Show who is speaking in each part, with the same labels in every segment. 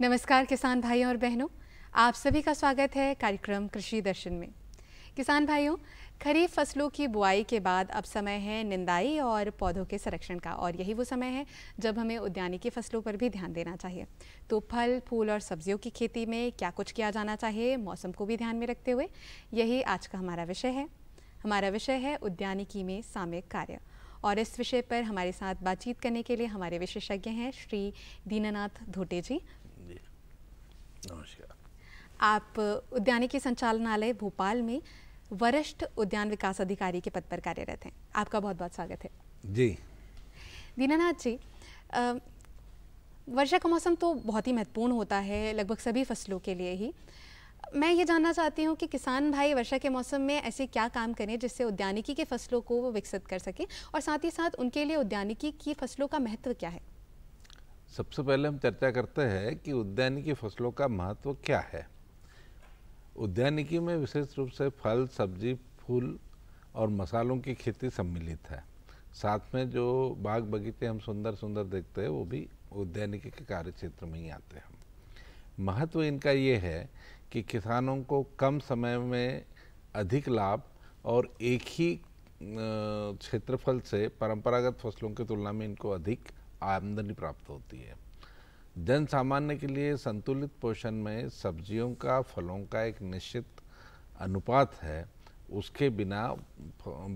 Speaker 1: नमस्कार किसान भाइयों और बहनों, आप सभी का स्वागत है कार्यक्रम कृषि दर्शन में। किसान भाइयों, खरीफ फसलों की बुआई के बाद अब समय है निंदाई और पौधों के संरक्षण का, और यही वो समय है जब हमें उद्यानिकी फसलों पर भी ध्यान देना चाहिए। तो फल, फूल और सब्जियों की खेती में क्या कुछ किया जाना चाहिए, मौसम को भी ध्यान में रखते हुए, यही आज का हमारा विषय है। हमारा विषय है उद्यानिकी में सामयिक कार्य, और इस विषय पर हमारे साथ बातचीत करने के लिए हमारे विशेषज्ञ हैं श्री दीनानाथ धोटे जी।
Speaker 2: नमस्कार।
Speaker 1: आप उद्यानिकी संचालनालय भोपाल में वरिष्ठ उद्यान विकास अधिकारी के पद पर कार्यरत हैं। आपका बहुत बहुत स्वागत है
Speaker 2: जी।
Speaker 1: दीनानाथ जी, वर्षा का मौसम तो बहुत ही महत्वपूर्ण होता है लगभग सभी फसलों के लिए ही। मैं ये जानना चाहती हूँ कि किसान भाई वर्षा के मौसम में ऐसे क्या काम करें जिससे उद्यानिकी के फसलों को वो विकसित कर सकें, और साथ ही साथ उनके लिए उद्यानिकी की फसलों का महत्व क्या है।
Speaker 2: सबसे पहले हम चर्चा करते हैं कि उद्यानिकी फसलों का महत्व क्या है। उद्यानिकी में विशेष रूप से फल, सब्जी, फूल और मसालों की खेती सम्मिलित है। साथ में जो बाग बगीचे हम सुंदर सुंदर देखते हैं वो भी उद्यानिकी के कार्य क्षेत्र में ही आते हैं। महत्व इनका ये है कि किसानों को कम समय में अधिक लाभ और एक ही क्षेत्रफल से परंपरागत फसलों की तुलना में इनको अधिक आमदनी प्राप्त होती है। जन सामान्य के लिए संतुलित पोषण में सब्जियों का, फलों का एक निश्चित अनुपात है, उसके बिना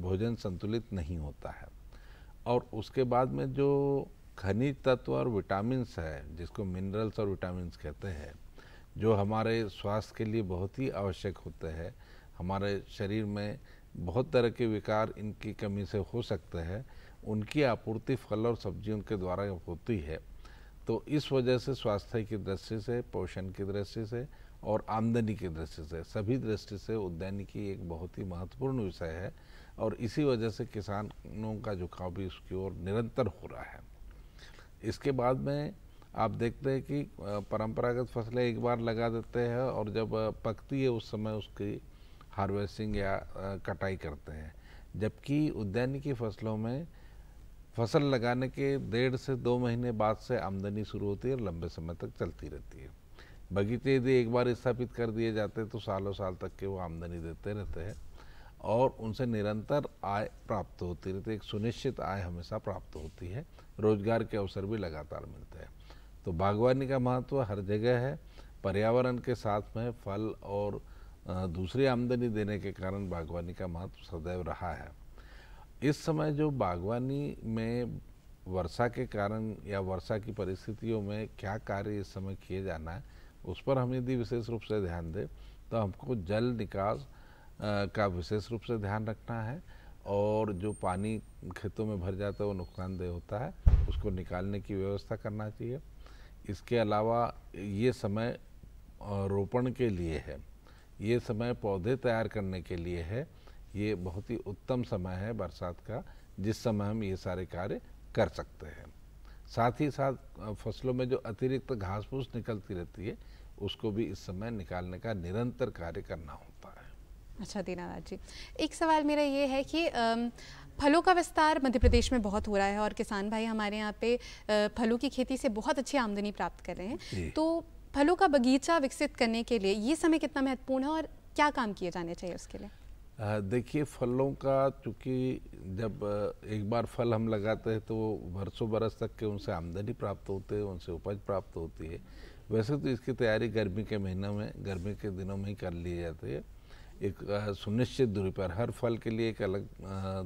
Speaker 2: भोजन संतुलित नहीं होता है। और उसके बाद में जो खनिज तत्व और विटामिन्स है, जिसको मिनरल्स और विटामिन्स कहते हैं, जो हमारे स्वास्थ्य के लिए बहुत ही आवश्यक होते हैं। हमारे शरीर में बहुत तरह के विकार इनकी कमी से हो सकते हैं, उनकी आपूर्ति फल और सब्जियों के द्वारा होती है। तो इस वजह से स्वास्थ्य की दृष्टि से, पोषण की दृष्टि से और आमदनी की दृष्टि से, सभी दृष्टि से उद्यानिकी एक बहुत ही महत्वपूर्ण विषय है, और इसी वजह से किसानों का झुकाव भी उसकी ओर निरंतर हो रहा है। इसके बाद में आप देखते हैं कि परंपरागत फसलें एक बार लगा देते हैं और जब पकती है उस समय उसकी हार्वेस्टिंग या कटाई करते हैं, जबकि उद्यानिकी फसलों में फसल लगाने के 1.5 से 2 महीने बाद से आमदनी शुरू होती है और लंबे समय तक चलती रहती है। बगीचे यदि एक बार स्थापित कर दिए जाते हैं तो सालों साल तक के वो आमदनी देते रहते हैं और उनसे निरंतर आय प्राप्त होती रहती है। एक सुनिश्चित आय हमेशा प्राप्त होती है, रोजगार के अवसर भी लगातार मिलते हैं। तो बागवानी का महत्व हर जगह है। पर्यावरण के साथ में फल और दूसरी आमदनी देने के कारण बागवानी का महत्व सदैव रहा है। इस समय जो बागवानी में वर्षा के कारण या वर्षा की परिस्थितियों में क्या कार्य इस समय किए जाना है, उस पर हम यदि विशेष रूप से ध्यान दें तो हमको जल निकास का विशेष रूप से ध्यान रखना है, और जो पानी खेतों में भर जाता है वो नुकसानदेह होता है, उसको निकालने की व्यवस्था करना चाहिए। इसके अलावा ये समय रोपण के लिए है, ये समय पौधे तैयार करने के लिए है। ये बहुत ही उत्तम समय है बरसात का, जिस समय हम ये सारे कार्य कर सकते हैं। साथ ही साथ फसलों में जो अतिरिक्त घास फूस निकलती रहती है उसको भी इस समय निकालने का निरंतर कार्य करना होता है।
Speaker 1: अच्छा दीनानाथ जी, एक सवाल मेरा ये है कि फलों का विस्तार मध्य प्रदेश में बहुत हो रहा है और किसान भाई हमारे यहाँ पे फलों की खेती से बहुत अच्छी आमदनी प्राप्त कर रहे हैं। तो फलों का बगीचा विकसित करने के लिए ये समय कितना महत्वपूर्ण है और क्या काम किए जाने चाहिए उसके लिए?
Speaker 2: देखिए, फलों का चूँकि जब एक बार फल हम लगाते हैं तो बरसों बरस तक के उनसे आमदनी प्राप्त होते हैं, उनसे उपज प्राप्त होती है। वैसे तो इसकी तैयारी गर्मी के महीनों में, गर्मी के दिनों में ही कर ली जाती है। एक सुनिश्चित दूरी पर, हर फल के लिए एक अलग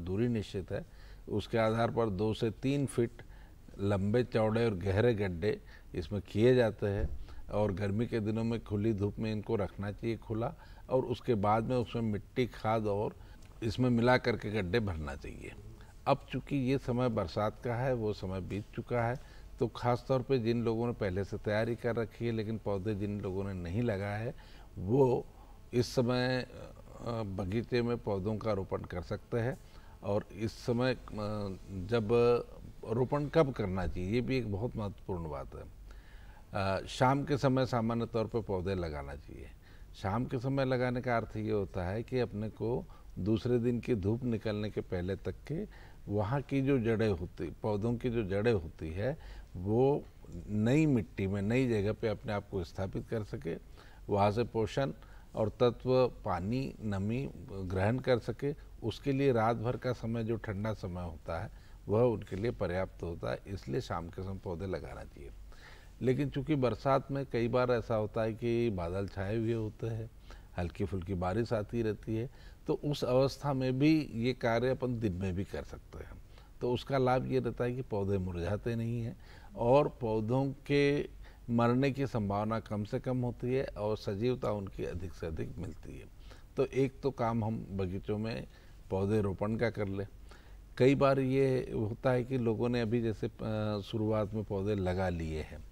Speaker 2: दूरी निश्चित है। उसके आधार पर 2 से 3 फीट लंबे, चौड़े और गहरे गड्ढे इसमें किए जाते हैं, और गर्मी के दिनों में खुली धूप में इनको रखना चाहिए खुला, और उसके बाद में उसमें मिट्टी, खाद और इसमें मिला करके गड्ढे भरना चाहिए। अब चूँकि ये समय बरसात का है, वो समय बीत चुका है, तो ख़ास तौर पे जिन लोगों ने पहले से तैयारी कर रखी है लेकिन पौधे जिन लोगों ने नहीं लगाया है, वो इस समय बगीचे में पौधों का रोपण कर सकते हैं। और इस समय जब रोपण कब करना चाहिए, ये भी एक बहुत महत्वपूर्ण बात है। शाम के समय सामान्य तौर पे पौधे लगाना चाहिए। शाम के समय लगाने का अर्थ ये होता है कि अपने को दूसरे दिन की धूप निकलने के पहले तक के वहाँ की जो जड़ें होती, पौधों की जो जड़ें होती है, वो नई मिट्टी में, नई जगह पे अपने आप को स्थापित कर सके, वहाँ से पोषण और तत्व, पानी, नमी ग्रहण कर सके, उसके लिए रात भर का समय जो ठंडा समय होता है वह उनके लिए पर्याप्त होता है। इसलिए शाम के समय पौधे लगाना चाहिए। लेकिन चूंकि बरसात में कई बार ऐसा होता है कि बादल छाए हुए होते हैं, हल्की फुल्की बारिश आती रहती है, तो उस अवस्था में भी ये कार्य अपन दिन में भी कर सकते हैं। तो उसका लाभ ये रहता है कि पौधे मुरझाते नहीं हैं और पौधों के मरने की संभावना कम से कम होती है और सजीवता उनकी अधिक से अधिक मिलती है। तो एक तो काम हम बगीचों में पौधे रोपण का कर ले। कई बार ये होता है कि लोगों ने अभी जैसे शुरुआत में पौधे लगा लिए हैं,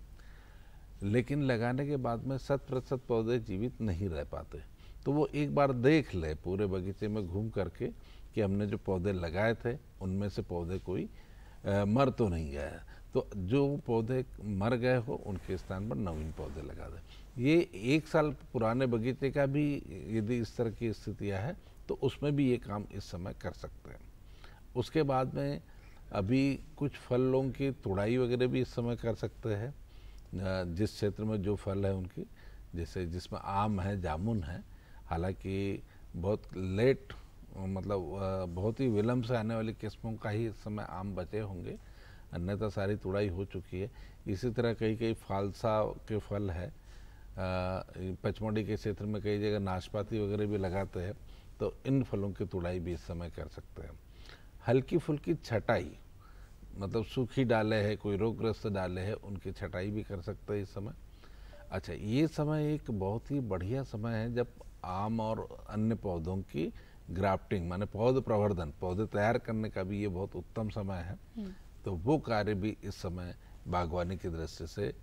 Speaker 2: लेकिन लगाने के बाद में 100% पौधे जीवित नहीं रह पाते। तो वो एक बार देख ले पूरे बगीचे में घूम करके कि हमने जो पौधे लगाए थे उनमें से पौधे कोई मर तो नहीं गया। तो जो पौधे मर गए हो उनके स्थान पर नवीन पौधे लगा दें। ये 1 साल पुराने बगीचे का भी यदि इस तरह की स्थितियाँ है तो उसमें भी ये काम इस समय कर सकते हैं। उसके बाद में अभी कुछ फलों की तुड़ाई वगैरह भी इस समय कर सकते हैं। जिस क्षेत्र में जो फल है उनकी, जैसे जिसमें आम है, जामुन है, हालांकि बहुत लेट मतलब बहुत ही विलम्ब से आने वाली किस्मों का ही इस समय आम बचे होंगे, अन्यथा सारी तुड़ाई हो चुकी है। इसी तरह कई फालसा के फल है। पचमढ़ी के क्षेत्र में कई जगह नाशपाती वगैरह भी लगाते हैं, तो इन फलों की तुड़ाई भी इस समय कर सकते हैं। हल्की फुल्की छटाई, मतलब सूखी डाले है, कोई रोगग्रस्त डाले है, उनकी छटाई भी कर सकते हैं इस समय। अच्छा, ये समय एक बहुत ही बढ़िया समय है जब आम और अन्य पौधों की ग्राफ्टिंग माने पौध प्रवर्धन, पौधे तैयार करने का भी ये बहुत उत्तम समय है। तो वो कार्य भी इस समय बागवानी की दृष्टि से,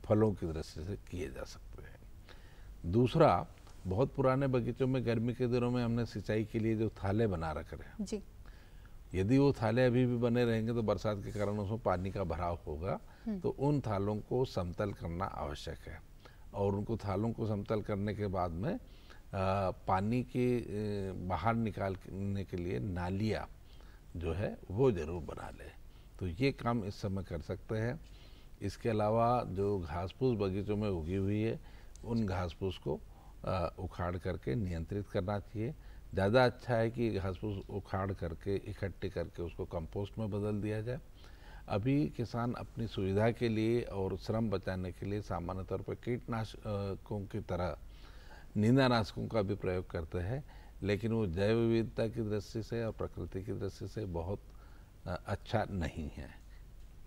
Speaker 2: फलों की दृष्टि से किए जा सकते हैं। दूसरा, बहुत पुराने बगीचों में गर्मी के दिनों में हमने सिंचाई के लिए जो थाले बना रखे हैं जी, यदि वो थाले अभी भी बने रहेंगे तो बरसात के कारण उसमें पानी का भराव होगा। तो उन थालों को समतल करना आवश्यक है और उनको थालों को समतल करने के बाद में पानी के बाहर निकालने के लिए नालियाँ जो है वो ज़रूर बना ले। तो ये काम इस समय कर सकते हैं। इसके अलावा जो घास फूस बगीचों में उगी हुई है उन घास फूस को उखाड़ करके नियंत्रित करना चाहिए। ज़्यादा अच्छा है कि घास फूस उखाड़ करके इकट्ठी करके उसको कंपोस्ट में बदल दिया जाए। अभी किसान अपनी सुविधा के लिए और श्रम बचाने के लिए सामान्य तौर पर कीटनाशकों की तरह नींदानाशकों का भी प्रयोग करते हैं, लेकिन वो जैव विविधता की दृष्टि से और प्रकृति की दृष्टि से बहुत अच्छा नहीं है।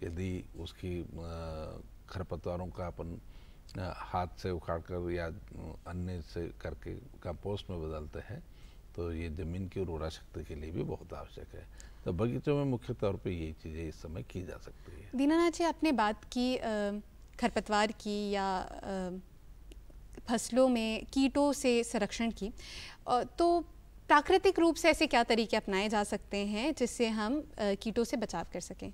Speaker 2: यदि उसकी खरपतवारों का अपन हाथ से उखाड़ कर या अन्य से करके कंपोस्ट में बदलते हैं तो ये ज़मीन की उर्वरा शक्ति के लिए भी बहुत आवश्यक है। तो बगीचों में मुख्य तौर पे यही चीज़ें इस समय की जा सकती है।
Speaker 1: दीनानाथ जी, आपने बात की खरपतवार की या फसलों में कीटों से संरक्षण की, तो प्राकृतिक रूप से ऐसे क्या तरीके अपनाए जा सकते हैं जिससे हम कीटों से बचाव कर सकें?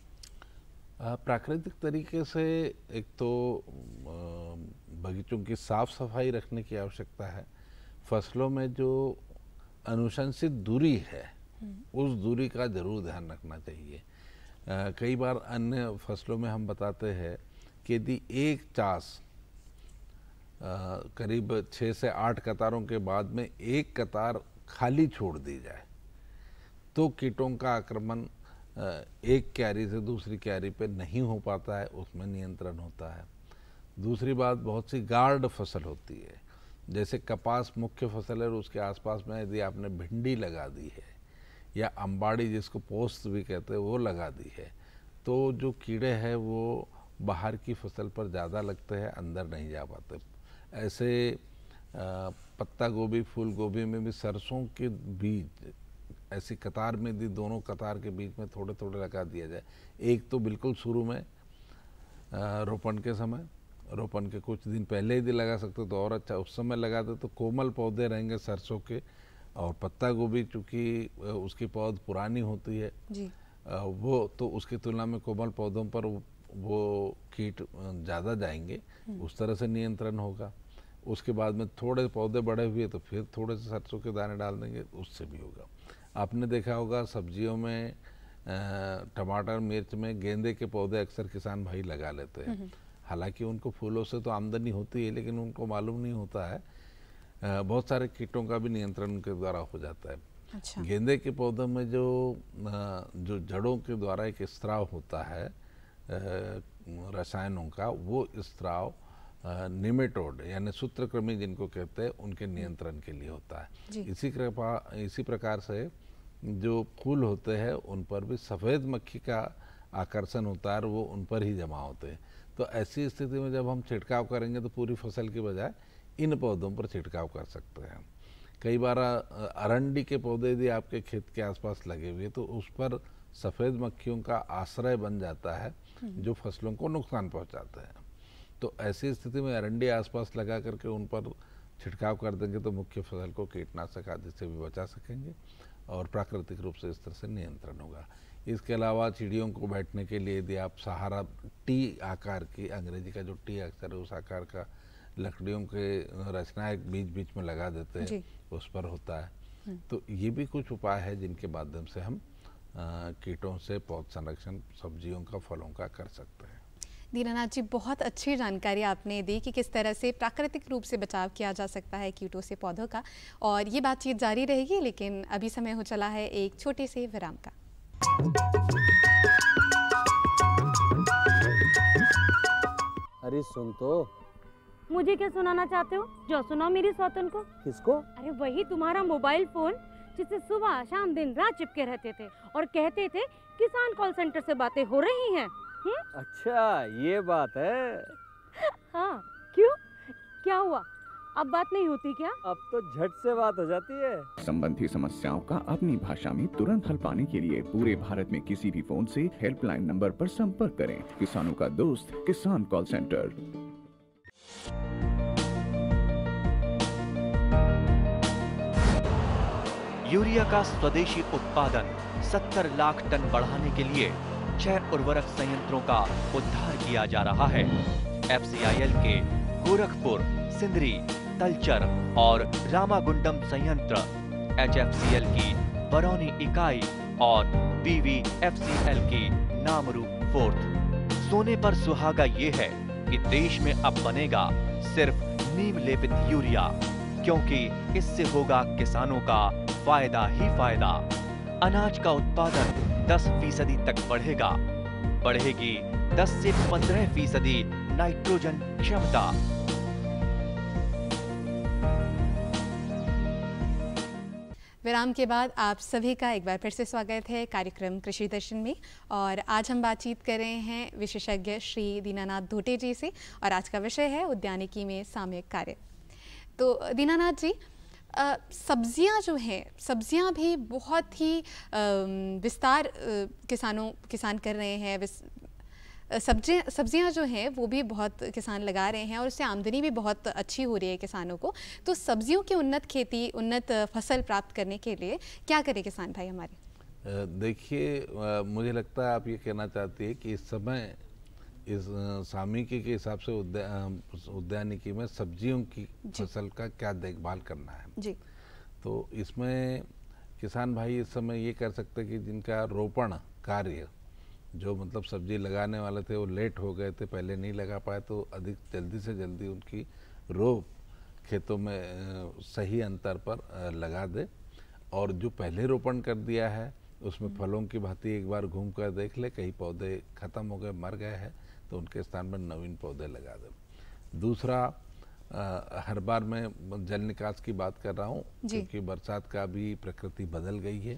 Speaker 2: प्राकृतिक तरीके से एक तो बगीचों की साफ सफाई रखने की आवश्यकता है। फसलों में जो अनुशंसित दूरी है उस दूरी का जरूर ध्यान रखना चाहिए। कई बार अन्य फसलों में हम बताते हैं कि यदि एक चास करीब 6 से 8 कतारों के बाद में एक कतार खाली छोड़ दी जाए तो कीटों का आक्रमण एक क्यारी से दूसरी क्यारी पे नहीं हो पाता है, उसमें नियंत्रण होता है। दूसरी बात, बहुत सी गार्ड फसल होती है, जैसे कपास मुख्य फसल है और उसके आसपास में यदि आपने भिंडी लगा दी है या अम्बाड़ी जिसको पोस्त भी कहते हैं वो लगा दी है, तो जो कीड़े हैं वो बाहर की फसल पर ज़्यादा लगते हैं, अंदर नहीं जा पाते। ऐसे पत्ता गोभी, फूल गोभी में भी सरसों के बीज ऐसी कतार में यदि दोनों कतार के बीच में थोड़े थोड़े लगा दिया जाए, एक तो बिल्कुल शुरू में रोपण के समय, रोपण के कुछ दिन पहले यदि लगा सकते तो और अच्छा, उस समय लगा दे तो कोमल पौधे रहेंगे सरसों के। और पत्ता गोभी चूँकि उसकी पौध पुरानी होती है जी, वो तो उसकी तुलना में कोमल पौधों पर वो कीट ज़्यादा जाएंगे, उस तरह से नियंत्रण होगा। उसके बाद में थोड़े पौधे बड़े हुए तो फिर थोड़े से सरसों के दाने डाल देंगे, उससे भी होगा। आपने देखा होगा सब्जियों में टमाटर मिर्च में गेंदे के पौधे अक्सर किसान भाई लगा लेते हैं। हालांकि उनको फूलों से तो आमदनी होती है, लेकिन उनको मालूम नहीं होता है बहुत सारे कीटों का भी नियंत्रण उनके द्वारा हो जाता है।
Speaker 1: अच्छा। गेंदे
Speaker 2: के पौधों में जो जड़ों के द्वारा एक स्त्राव होता है रसायनों का, वो स्त्राव निमेटोड यानी सूत्रकृमि जिनको कहते हैं उनके नियंत्रण के लिए होता है। इसी प्रकार से जो फूल होते हैं उन पर भी सफ़ेद मक्खी का आकर्षण होता है और वो उन पर ही जमा होते हैं। तो ऐसी स्थिति में जब हम छिड़काव करेंगे तो पूरी फसल की बजाय इन पौधों पर छिड़काव कर सकते हैं। कई बार अरंडी के पौधे यदि आपके खेत के आसपास लगे हुए तो उस पर सफ़ेद मक्खियों का आश्रय बन जाता है जो फसलों को नुकसान पहुंचाते हैं। तो ऐसी स्थिति में अरंडी आसपास लगा करके उन पर छिड़काव कर देंगे तो मुख्य फसल को कीटनाशक आदि से भी बचा सकेंगे और प्राकृतिक रूप से इस तरह से नियंत्रण होगा। इसके अलावा चिड़ियों को बैठने के लिए यदि आप सहारा टी आकार की, अंग्रेजी का जो टी अक्षर है उस आकार का लकड़ियों के रचना एक बीच बीच में लगा देते हैं, उस पर होता है। तो ये भी कुछ उपाय है जिनके माध्यम से हम कीटों से पौध संरक्षण सब्जियों का, फलों का कर सकते हैं।
Speaker 1: दीनानाथ जी, बहुत अच्छी जानकारी आपने दी कि किस तरह से प्राकृतिक रूप से बचाव किया जा सकता है कीटों से पौधों का, और ये बातचीत जारी रहेगी, लेकिन अभी समय हो चला है एक छोटे से विराम का।
Speaker 3: अरे सुन तो।
Speaker 4: मुझे क्या सुनाना चाहते हो? जो सुनाओ मेरी सौतन को।
Speaker 3: किसको?
Speaker 4: अरे वही तुम्हारा मोबाइल फोन जिससे सुबह शाम दिन रात चिपके रहते थे और कहते थे किसान कॉल सेंटर से बातें हो रही हैं।
Speaker 3: अच्छा ये बात है।
Speaker 4: हाँ, क्यों, क्या हुआ? अब बात नहीं होती क्या?
Speaker 3: अब तो झट से बात हो जाती है।
Speaker 5: संबंधी समस्याओं का अपनी भाषा में तुरंत हल पाने के लिए पूरे भारत में किसी भी फोन से हेल्पलाइन नंबर पर संपर्क करें। किसानों का दोस्त किसान कॉल सेंटर।
Speaker 6: यूरिया का स्वदेशी उत्पादन 70 लाख टन बढ़ाने के लिए 6 उर्वरक संयंत्रों का उद्धार किया जा रहा है। FCIL के गोरखपुर, सिंदरी, तलचर और रामागुंडम संयंत्र, HFCL की बरौनी इकाई और BVFCL की नामरू फोर्थ। सोने पर सुहागा ये है कि देश में अब बनेगा सिर्फ नीम लेपित यूरिया, क्योंकि इससे होगा किसानों का फायदा ही फायदा। अनाज का उत्पादन 10% तक बढ़ेगा। बढ़ेगी 10 से 15% नाइट्रोजन क्षमता।
Speaker 1: विराम के बाद आप सभी का एक बार फिर से स्वागत है कार्यक्रम कृषि दर्शन में, और आज हम बातचीत कर रहे हैं विशेषज्ञ श्री दीनानाथ धोटे जी से, और आज का विषय है उद्यानिकी में सामयिक कार्य। तो दीनानाथ जी, सब्जियां जो हैं, सब्जियां भी बहुत ही विस्तार किसान कर रहे हैं। सब्जियां जो हैं वो भी बहुत किसान लगा रहे हैं और उससे आमदनी भी बहुत अच्छी हो रही है किसानों को। तो सब्जियों की उन्नत खेती, उन्नत फसल प्राप्त करने के लिए क्या करें किसान भाई हमारे?
Speaker 2: देखिए, मुझे लगता है आप ये कहना चाहती है कि इस समय इस सामयिकी के हिसाब से उद्यानिकी में सब्जियों की फसल का क्या देखभाल करना है
Speaker 1: जी।
Speaker 2: तो इसमें किसान भाई इस समय ये कर सकते हैं कि जिनका रोपण कार्य, जो मतलब सब्जी लगाने वाले थे वो लेट हो गए थे, पहले नहीं लगा पाए, तो अधिक जल्दी से जल्दी उनकी रोप खेतों में सही अंतर पर लगा दे, और जो पहले रोपण कर दिया है उसमें फलों की भांति एक बार घूम कर देख ले, कहीं पौधे खत्म हो गए, मर गए हैं, तो उनके स्थान पर नवीन पौधे लगा दें। दूसरा, हर बार मैं जल निकास की बात कर रहा हूँ क्योंकि बरसात का भी प्रकृति बदल गई है।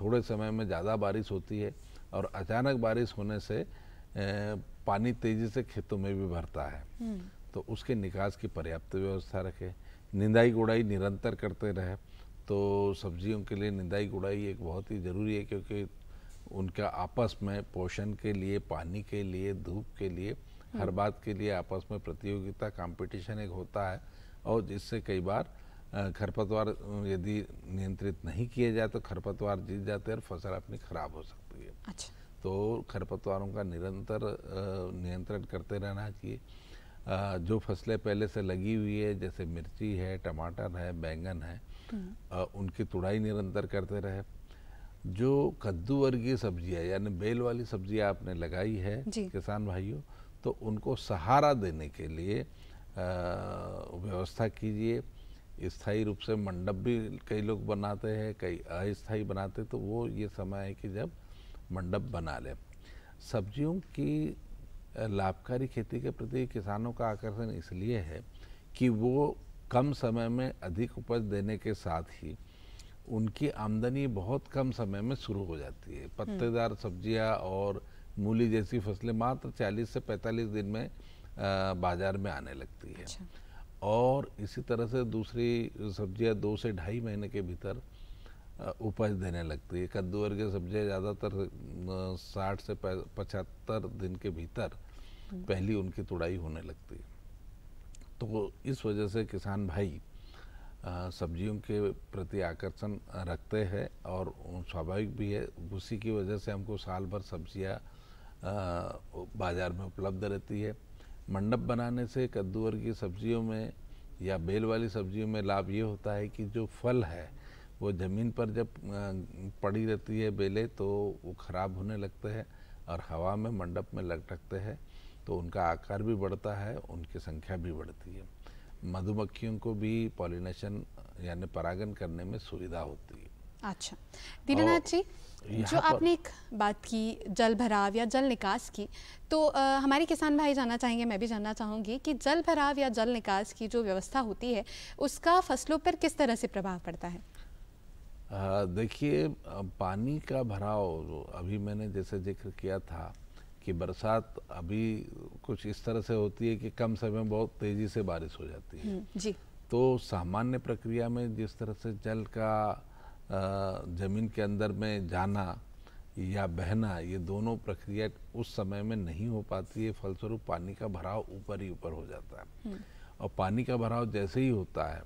Speaker 2: थोड़े समय में ज़्यादा बारिश होती है और अचानक बारिश होने से पानी तेजी से खेतों में भी भरता है, तो उसके निकास की पर्याप्त व्यवस्था रखें। निंदाई गुड़ाई निरंतर करते रहे, तो सब्जियों के लिए निंदाई गुड़ाई एक बहुत ही ज़रूरी है, क्योंकि उनका आपस में पोषण के लिए, पानी के लिए, धूप के लिए, हर बात के लिए आपस में प्रतियोगिता, कंपटीशन एक होता है, और जिससे कई बार खरपतवार यदि नियंत्रित नहीं किए जाए तो खरपतवार जीत जाते हैं और फसल अपनी खराब हो सकती है।
Speaker 1: अच्छा।
Speaker 2: तो खरपतवारों का निरंतर नियंत्रण करते रहना चाहिए। जो फसलें पहले से लगी हुई है, जैसे मिर्ची है, टमाटर है, बैंगन है, उनकी तुड़ाई निरंतर करते रहे। जो कद्दू वर्गीय सब्जियाँ यानी बेल वाली सब्जियाँ आपने लगाई है किसान भाइयों, तो उनको सहारा देने के लिए व्यवस्था कीजिए। स्थायी रूप से मंडप भी कई लोग बनाते हैं, कई अस्थायी बनाते, तो वो ये समय है कि जब मंडप बना लें। सब्जियों की लाभकारी खेती के प्रति किसानों का आकर्षण इसलिए है कि वो कम समय में अधिक उपज देने के साथ ही उनकी आमदनी बहुत कम समय में शुरू हो जाती है। पत्तेदार सब्जियां और मूली जैसी फसलें मात्र 40 से 45 दिन में बाजार में आने लगती है।
Speaker 1: अच्छा।
Speaker 2: और इसी तरह से दूसरी सब्जियां 2 से ढाई महीने के भीतर उपज देने लगती है। कद्दू वर्गीय सब्जियां ज़्यादातर 60 से 75 दिन के भीतर पहली उनकी तुड़ाई होने लगती है। तो इस वजह से किसान भाई सब्जियों के प्रति आकर्षण रखते हैं और स्वाभाविक भी है। उसी की वजह से हमको साल भर सब्जियां बाज़ार में उपलब्ध रहती है। मंडप बनाने से कद्दू वर्गीय सब्जियों में या बेल वाली सब्जियों में लाभ ये होता है कि जो फल है वो ज़मीन पर जब पड़ी रहती है बेलें तो वो ख़राब होने लगते हैं और हवा में मंडप में लटकते हैं तो उनका आकार भी बढ़ता है, उनकी संख्या भी बढ़ती है। मधुमक्खियों को भी पॉलिनेशन यानी परागण करने में सुविधा होती है।
Speaker 1: अच्छा दीनानाथ जी, जो आपने एक बात की जल भराव या जल निकास की, तो हमारे किसान भाई जानना चाहेंगे, मैं भी जानना चाहूँगी कि जल भराव या जल निकास की जो व्यवस्था होती है उसका फसलों पर किस तरह से प्रभाव पड़ता है?
Speaker 2: देखिए, पानी का भराव अभी मैंने जैसे जिक्र किया था कि बरसात अभी कुछ इस तरह से होती है कि कम समय में बहुत तेज़ी से बारिश हो जाती है।
Speaker 1: जी।
Speaker 2: तो सामान्य प्रक्रिया में जिस तरह से जल का ज़मीन के अंदर में जाना या बहना, ये दोनों प्रक्रिया उस समय में नहीं हो पाती है। फलस्वरूप पानी का भराव ऊपर ही ऊपर हो जाता है। और पानी का भराव जैसे ही होता है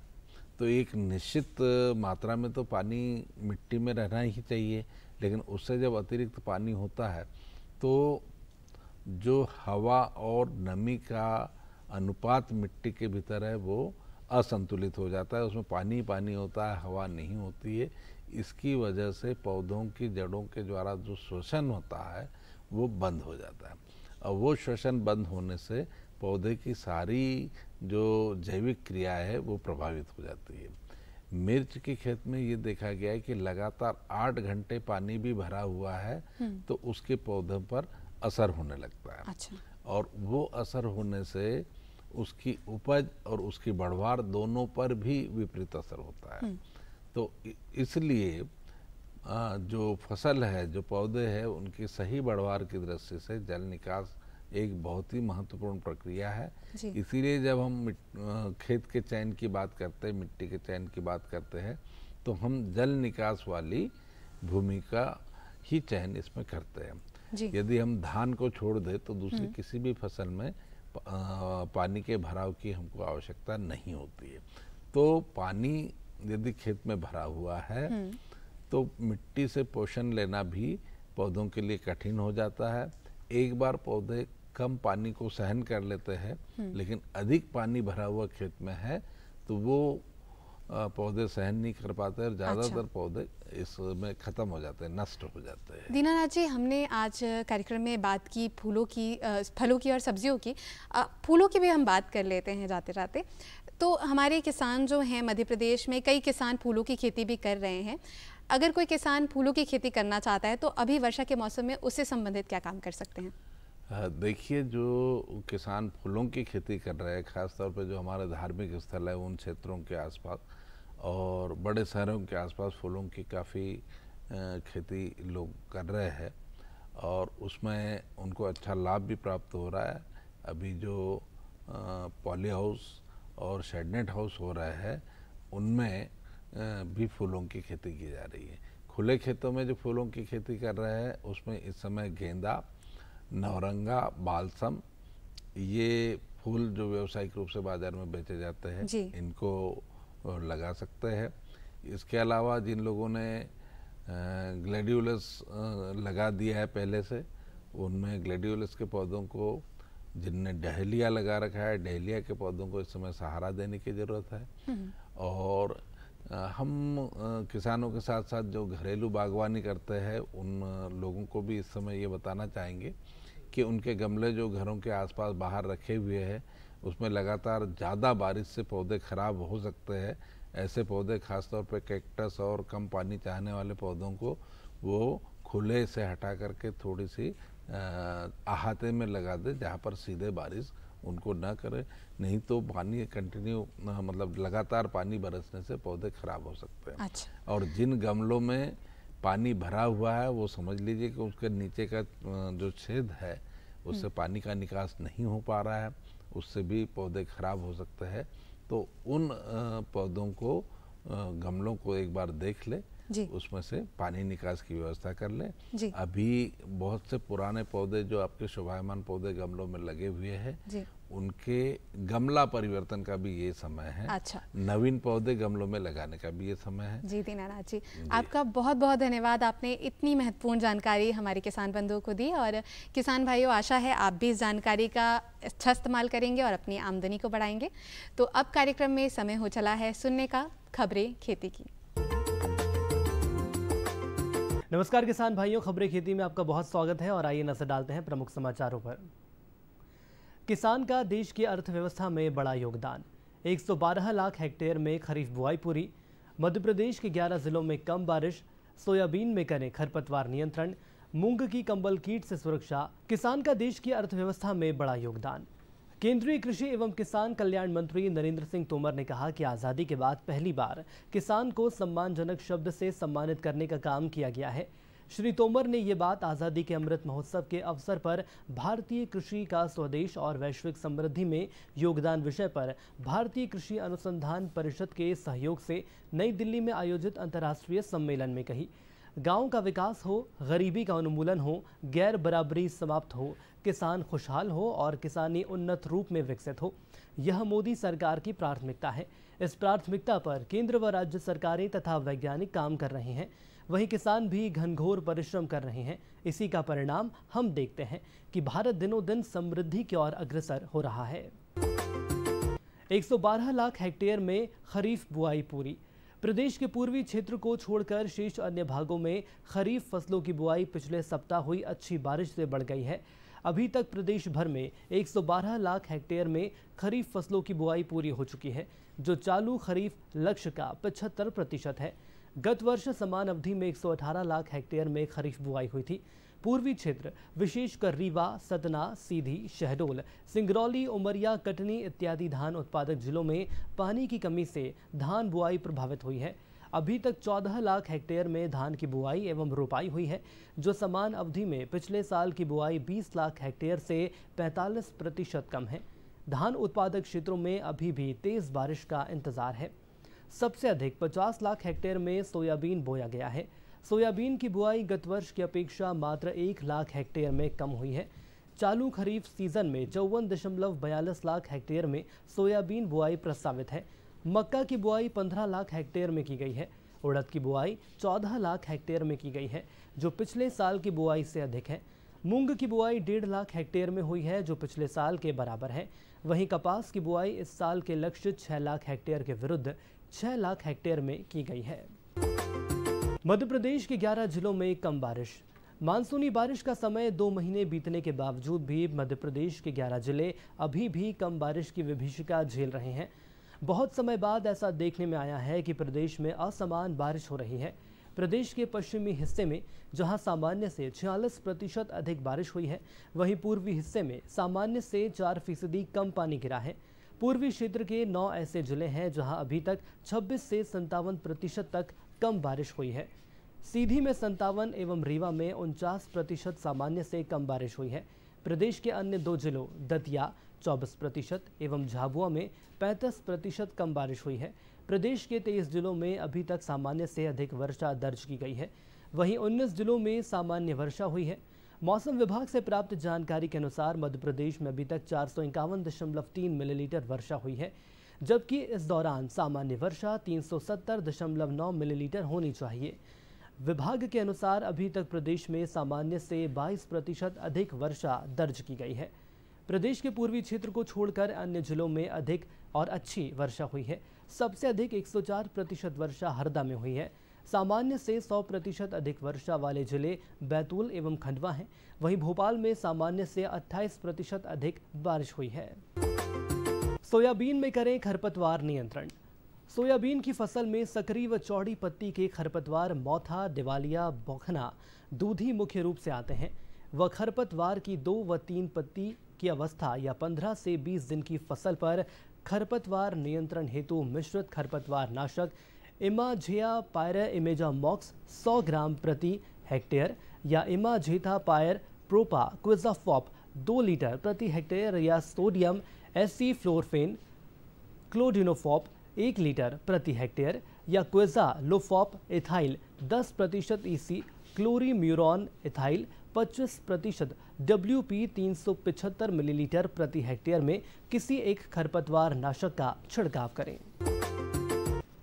Speaker 2: तो एक निश्चित मात्रा में तो पानी मिट्टी में रहना ही चाहिए, लेकिन उससे जब अतिरिक्त पानी होता है तो जो हवा और नमी का अनुपात मिट्टी के भीतर है वो असंतुलित हो जाता है। उसमें पानी पानी होता है, हवा नहीं होती है। इसकी वजह से पौधों की जड़ों के द्वारा जो श्वसन होता है वो बंद हो जाता है और वो श्वसन बंद होने से पौधे की सारी जो जैविक क्रिया है वो प्रभावित हो जाती है। मिर्च की खेत में ये देखा गया है कि लगातार 8 घंटे पानी भी भरा हुआ है तो उसके पौधों पर असर होने लगता है।
Speaker 1: अच्छा।
Speaker 2: और वो असर होने से उसकी उपज और उसकी बढ़वार दोनों पर भी विपरीत असर होता है। तो इसलिए जो फसल है, जो पौधे हैं, उनकी सही बढ़वार की दृष्टि से जल निकास एक बहुत ही महत्वपूर्ण प्रक्रिया है। इसीलिए जब हम खेत के चयन की बात करते हैं, मिट्टी के चयन की बात करते हैं, तो हम जल निकास वाली भूमि का ही चयन इसमें करते हैं। यदि हम धान को छोड़ दें तो दूसरी किसी भी फसल में पानी के भराव की हमको आवश्यकता नहीं होती है। तो पानी यदि खेत में भरा हुआ है तो मिट्टी से पोषण लेना भी पौधों के लिए कठिन हो जाता है। एक बार पौधे कम पानी को सहन कर लेते हैं, लेकिन अधिक पानी भरा हुआ खेत में है तो वो पौधे सहन नहीं कर पाते और ज़्यादातर पौधे इसमें ख़त्म हो जाते हैं, नष्ट हो जाते हैं।
Speaker 1: दीनानाथ जी, हमने आज कार्यक्रम में बात की फूलों की, फलों की और सब्जियों की। फूलों की भी हम बात कर लेते हैं जाते जाते। तो हमारे किसान जो हैं मध्य प्रदेश में, कई किसान फूलों की खेती भी कर रहे हैं। अगर कोई किसान फूलों की खेती करना चाहता है तो अभी वर्षा के मौसम में उससे संबंधित क्या काम कर सकते हैं?
Speaker 2: देखिए, जो किसान फूलों की खेती कर रहे हैं, ख़ासतौर पर जो हमारे धार्मिक स्थल है उन क्षेत्रों के आसपास और बड़े शहरों के आसपास फूलों की काफ़ी खेती लोग कर रहे हैं और उसमें उनको अच्छा लाभ भी प्राप्त हो रहा है। अभी जो पॉली हाउस और शेडनेट हाउस हो रहा है उनमें भी फूलों की खेती की जा रही है। खुले खेतों में जो फूलों की खेती कर रहे हैं उसमें इस समय गेंदा, नवरंगा, बालसम, ये फूल जो व्यावसायिक रूप से बाज़ार में बेचे जाते हैं, इनको लगा सकते हैं। इसके अलावा जिन लोगों ने ग्लैडियोलस लगा दिया है पहले से, उनमें ग्लैडियोलस के पौधों को, जिनने डहेलिया लगा रखा है, डहेलिया के पौधों को इस समय सहारा देने की ज़रूरत है। और हम किसानों के साथ साथ जो घरेलू बागवानी करते हैं उन लोगों को भी इस समय ये बताना चाहेंगे कि उनके गमले जो घरों के आसपास बाहर रखे हुए हैं उसमें लगातार ज़्यादा बारिश से पौधे ख़राब हो सकते हैं। ऐसे पौधे खासतौर पे कैक्टस और कम पानी चाहने वाले पौधों को वो खुले से हटा करके थोड़ी सी अहाते में लगा दे, जहाँ पर सीधे बारिश उनको ना करे, नहीं तो पानी कंटिन्यू मतलब लगातार पानी बरसने से पौधे खराब हो सकते हैं।
Speaker 1: अच्छा।
Speaker 2: और जिन गमलों में पानी भरा हुआ है वो समझ लीजिए कि उसके नीचे का जो छेद है उससे पानी का निकास नहीं हो पा रहा है, उससे भी पौधे खराब हो सकते हैं। तो उन पौधों को गमलों को एक बार देख ले, उसमें से पानी निकास की व्यवस्था कर ले। अभी बहुत से पुराने पौधे जो आपके शोभायमान पौधे गमलों में लगे हुए हैं उनके गमला परिवर्तन का भी ये समय है।
Speaker 1: अच्छा।
Speaker 2: नवीन पौधे गमलों में लगाने का भी ये समय है।
Speaker 1: जी दीनानाथ जी, आपका बहुत बहुत धन्यवाद। आपने इतनी महत्वपूर्ण जानकारी हमारे किसान बंधुओं को दी और किसान भाइयों, आशा है आप भी इस जानकारी का अच्छा इस्तेमाल करेंगे और अपनी आमदनी को बढ़ाएंगे। तो अब कार्यक्रम में समय हो चला है सुनने का खबरें खेती की।
Speaker 7: नमस्कार किसान भाइयों, खबरें खेती में आपका बहुत स्वागत है और आइए नजर डालते हैं प्रमुख समाचारों पर। किसान का देश की अर्थव्यवस्था में बड़ा योगदान। 112 लाख हेक्टेयर में खरीफ बुआई पूरी। मध्य प्रदेश के 11 जिलों में कम बारिश। सोयाबीन में करें खरपतवार नियंत्रण। मूंग की कंबल कीट से सुरक्षा। किसान का देश की अर्थव्यवस्था में बड़ा योगदान। केंद्रीय कृषि एवं किसान कल्याण मंत्री नरेंद्र सिंह तोमर ने कहा कि आज़ादी के बाद पहली बार किसान को सम्मानजनक शब्द से सम्मानित करने का काम किया गया है। श्री तोमर ने ये बात आज़ादी के अमृत महोत्सव के अवसर पर भारतीय कृषि का स्वदेश और वैश्विक समृद्धि में योगदान विषय पर भारतीय कृषि अनुसंधान परिषद के सहयोग से नई दिल्ली में आयोजित अंतर्राष्ट्रीय सम्मेलन में कही। गांव का विकास हो, गरीबी का उन्मूलन हो, गैर बराबरी समाप्त हो, किसान खुशहाल हो और किसानी उन्नत रूप में विकसित हो, यह मोदी सरकार की प्राथमिकता है। इस प्राथमिकता पर केंद्र व राज्य सरकारें तथा वैज्ञानिक काम कर रहे हैं, वहीं किसान भी घनघोर परिश्रम कर रहे हैं। इसी का परिणाम हम देखते हैं कि भारत दिनों दिन समृद्धि की ओर अग्रसर हो रहा है। 112 लाख हेक्टेयर में खरीफ बुआई पूरी। प्रदेश के पूर्वी क्षेत्र को छोड़कर शेष अन्य भागों में खरीफ फसलों की बुआई पिछले सप्ताह हुई अच्छी बारिश से बढ़ गई है। अभी तक प्रदेश भर में 112 लाख हेक्टेयर में खरीफ फसलों की बुआई पूरी हो चुकी है, जो चालू खरीफ लक्ष्य का 75% है। गत वर्ष समान अवधि में 118 लाख हेक्टेयर में खरीफ बुआई हुई थी। पूर्वी क्षेत्र विशेषकर रीवा, सतना, सीधी, शहडोल, सिंगरौली, उमरिया, कटनी इत्यादि धान उत्पादक जिलों में पानी की कमी से धान बुआई प्रभावित हुई है। अभी तक 14 लाख हेक्टेयर में धान की बुआई एवं रोपाई हुई है, जो समान अवधि में पिछले साल की बुआई 20 लाख हेक्टेयर से 45% कम है। धान उत्पादक क्षेत्रों में अभी भी तेज बारिश का इंतजार है। सबसे अधिक 50 लाख हेक्टेयर में सोयाबीन बोया गया है। सोयाबीन की बुआई गत वर्ष की अपेक्षा मात्र 1 लाख हेक्टेयर में कम हुई है। चालू खरीफ सीजन में 54.42 लाख हेक्टेयर में सोयाबीन बुआई प्रस्तावित है। मक्का की बुआई 15 लाख हेक्टेयर में की गई है। उड़द की बुआई 14 लाख हेक्टेयर में की गई है, जो पिछले साल की बुआई से अधिक है। मूंग की बुआई 1.5 लाख हेक्टेयर में हुई है, जो पिछले साल के बराबर है। वहीं कपास की बुआई इस साल के लक्ष्य 6 लाख हेक्टेयर के विरुद्ध 6 लाख हेक्टेयर में की गई है। मध्य प्रदेश के 11 जिलों में कम बारिश। मानसूनी बारिश का समय 2 महीने बीतने के बावजूद भी मध्य प्रदेश के 11 जिले अभी भी कम बारिश की विभीषिका झेल रहे हैं। बहुत समय बाद ऐसा देखने में आया है कि प्रदेश में असमान बारिश हो रही है। प्रदेश के पश्चिमी हिस्से में जहां सामान्य से 46% अधिक बारिश हुई है, वहीं पूर्वी हिस्से में सामान्य से 4% कम पानी गिरा है। पूर्वी क्षेत्र के 9 ऐसे जिले हैं जहां अभी तक 26 से 57% तक कम बारिश हुई है। सीधी में 57 एवं रीवा में 49% सामान्य से कम बारिश हुई है। प्रदेश के अन्य 2 जिलों दतिया 24% एवं झाबुआ में 35% कम बारिश हुई है। प्रदेश के 23 जिलों में अभी तक सामान्य से अधिक वर्षा दर्ज की गई है, वहीं 19 जिलों में सामान्य वर्षा हुई है। मौसम विभाग से प्राप्त जानकारी के अनुसार मध्य प्रदेश में अभी तक 451.3 मिलीलीटर वर्षा हुई है, जबकि इस दौरान सामान्य वर्षा 370.9 मिलीलीटर होनी चाहिए। विभाग के अनुसार अभी तक प्रदेश में सामान्य से 22% अधिक वर्षा दर्ज की गई है। प्रदेश के पूर्वी क्षेत्र को छोड़कर अन्य जिलों में अधिक और अच्छी वर्षा हुई है। सबसे अधिक 104% वर्षा हरदा में हुई है। सामान्य से 100% अधिक वर्षा वाले जिले बैतूल एवं खंडवा हैं। वहीं भोपाल में सामान्य से 28% अधिक बारिश हुई है। सोयाबीन में करें खरपतवार नियंत्रण। सोयाबीन की फसल में सकरी व चौड़ी पत्ती के खरपतवार मौथा, दिवालिया, बौखना, दूधी मुख्य रूप से आते हैं। व खरपतवार की 2 व 3 पत्ती की अवस्था या 15 से 20 दिन की फसल पर खरपतवार नियंत्रण हेतु मिश्रित खरपतवार नाशक इमाजेथा पायर इमेजामॉक्स 100 ग्राम प्रति हेक्टेयर या imazethapyr propaquizafop 2 litre प्रति हेक्टेयर या सोडियम एसिफ्लोरफेन क्लोडिनोफॉप 1 लीटर प्रति हेक्टेयर या quizalofop ethyl 10% EC chlorimuron ethyl 25% WP 375 millilitre प्रति हेक्टेयर में किसी एक खरपतवार नाशक का छिड़काव करें।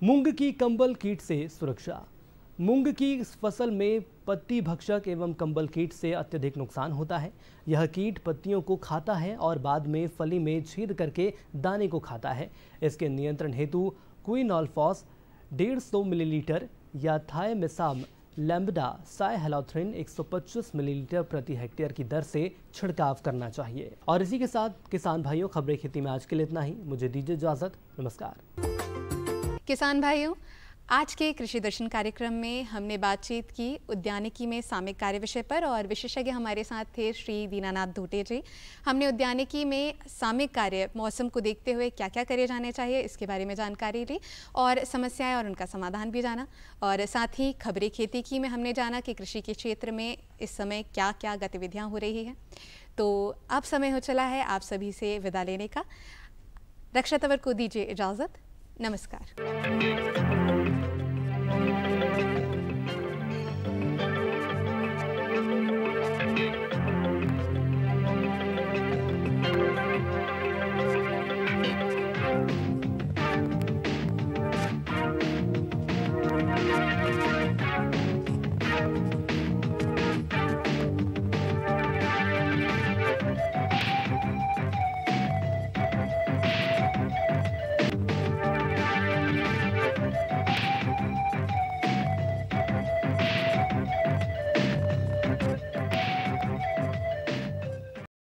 Speaker 7: मूंग की कंबल कीट से सुरक्षा। मूंग की फसल में पत्ती भक्षक एवं कंबल कीट से अत्यधिक नुकसान होता है। यह कीट पत्तियों को खाता है और बाद में फली में छेद करके दाने को खाता है। इसके नियंत्रण हेतु क्विनोलफॉस 150 मिलीलीटर या थायमिसाम लैम्बडा साइहेलोथ्रिन 125 मिलीलीटर प्रति हेक्टेयर की दर से छिड़काव करना चाहिए। और इसी के साथ किसान भाइयों, खबरें खेती में आज के लिए इतना ही। मुझे दीजिए इजाजत। नमस्कार।
Speaker 1: किसान भाइयों, आज के कृषि दर्शन कार्यक्रम में हमने बातचीत की उद्यानिकी में सामयिक कार्य विषय पर और विशेषज्ञ हमारे साथ थे श्री दीनानाथ धोटे जी। हमने उद्यानिकी में सामयिक कार्य मौसम को देखते हुए क्या क्या करे जाने चाहिए इसके बारे में जानकारी ली और समस्याएं और उनका समाधान भी जाना। और साथ ही खबरें खेती की में हमने जाना कि कृषि के क्षेत्र में इस समय क्या क्या गतिविधियाँ हो रही हैं। तो अब समय हो चला है आप सभी से विदा लेने का। रक्षा तंवर को दीजिए इजाज़त। नमस्कार।